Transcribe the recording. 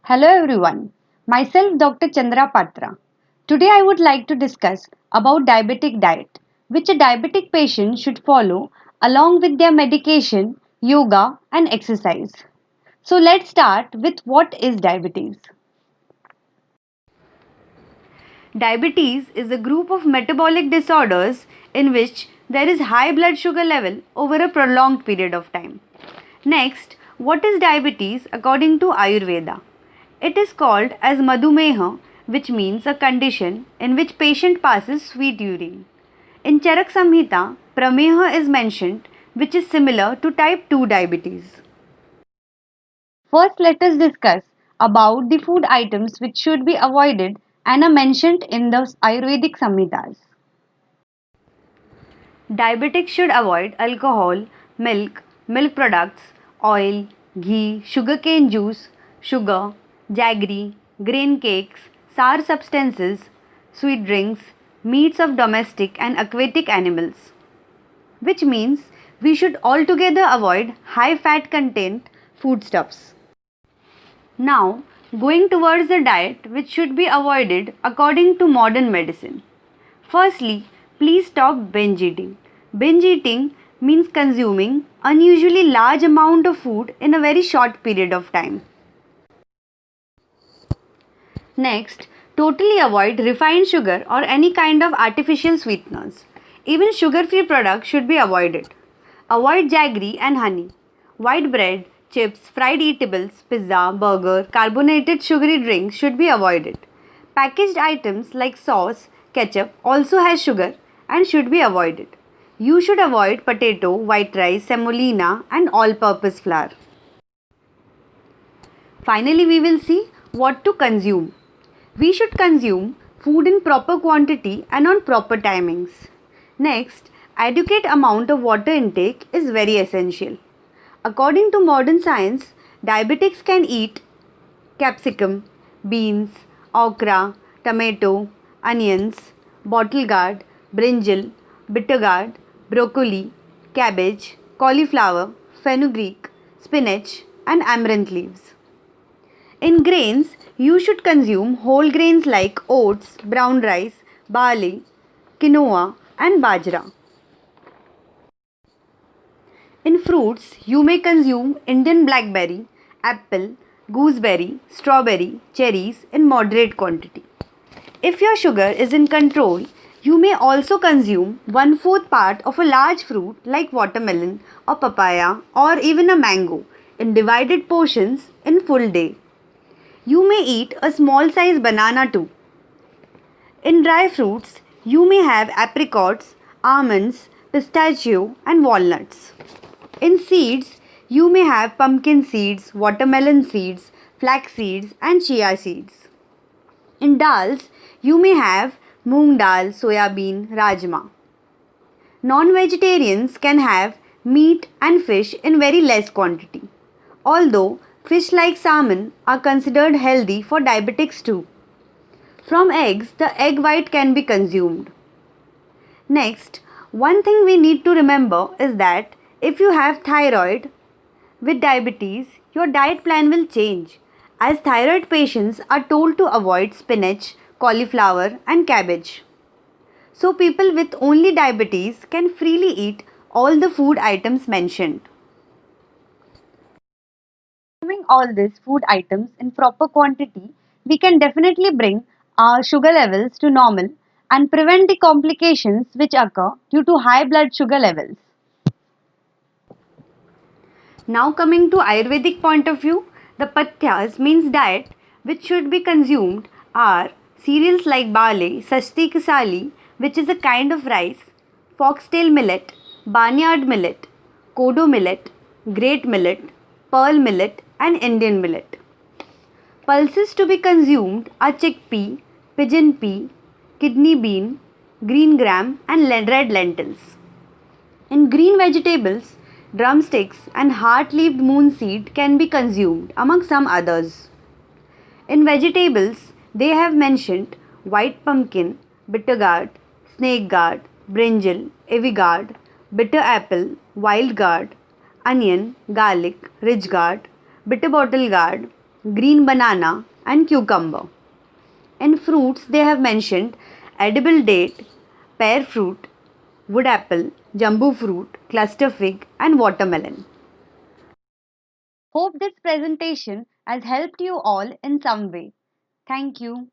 Hello everyone, myself Dr. Chandra Patra. Today I would like to discuss about diabetic diet, which a diabetic patient should follow along with their medication, yoga and exercise. So let's start with what is diabetes. Diabetes is a group of metabolic disorders in which there is high blood sugar level over a prolonged period of time. Next, what is diabetes according to Ayurveda? It is called as Madhumeha, which means a condition in which patient passes sweet urine. In Charak Samhita, Prameha is mentioned, which is similar to type 2 diabetes. First, let us discuss about the food items which should be avoided and are mentioned in the Ayurvedic samhitas. Diabetics should avoid alcohol, milk products, oil, ghee, sugarcane juice, sugar, jaggery, grain cakes, sour substances, sweet drinks, meats of domestic and aquatic animals. Which means we should altogether avoid high fat content foodstuffs. Now, going towards the diet which should be avoided according to modern medicine. Firstly, please stop binge eating. Binge eating means consuming unusually large amount of food in a very short period of time. Next, totally avoid refined sugar or any kind of artificial sweeteners. Even sugar-free products should be avoided. Avoid jaggery and honey. White bread, chips, fried eatables, pizza, burger, carbonated sugary drinks should be avoided. Packaged items like sauce, ketchup also has sugar and should be avoided. You should avoid potato, white rice, semolina and all-purpose flour. Finally, we will see what to consume. We should consume food in proper quantity and on proper timings. Next, adequate amount of water intake is very essential. According to modern science, diabetics can eat capsicum, beans, okra, tomato, onions, bottle gourd, brinjal, bitter gourd, broccoli, cabbage, cauliflower, fenugreek, spinach and amaranth leaves. In grains, you should consume whole grains like oats, brown rice, barley, quinoa and bajra. In fruits, you may consume Indian blackberry, apple, gooseberry, strawberry, cherries in moderate quantity. If your sugar is in control, you may also consume 1/4 part of a large fruit like watermelon or papaya or even a mango in divided portions in full day. You may eat a small size banana too. In dry fruits, you may have apricots, almonds, pistachio and walnuts. In seeds, you may have pumpkin seeds, watermelon seeds, flax seeds and chia seeds. In dals, you may have moong dal, soya bean, rajma. Non-vegetarians can have meat and fish in very less quantity. Although fish like salmon are considered healthy for diabetics too. From eggs, the egg white can be consumed. Next, one thing we need to remember is that if you have thyroid with diabetes, your diet plan will change as thyroid patients are told to avoid spinach, cauliflower and cabbage. So people with only diabetes can freely eat all the food items mentioned. Consuming all these food items in proper quantity, we can definitely bring our sugar levels to normal and prevent the complications which occur due to high blood sugar levels. Now coming to Ayurvedic point of view, the pathyas means diet which should be consumed are cereals like barley, sasti kisali which is a kind of rice, foxtail millet, barnyard millet, kodo millet, great millet, pearl millet and Indian millet. Pulses to be consumed are chickpea, pigeon pea, kidney bean, green gram and red lentils. In green vegetables, drumsticks and heart-leaved moon seed can be consumed among some others. In vegetables, they have mentioned white pumpkin, bitter gourd, snake gourd, brinjal, ivy gourd, bitter apple, wild gourd, onion, garlic, ridge gourd, bitter bottle gourd, green banana, and cucumber. In fruits, they have mentioned edible date, pear fruit, wood apple, jumbo fruit, cluster fig, and watermelon. Hope this presentation has helped you all in some way. Thank you.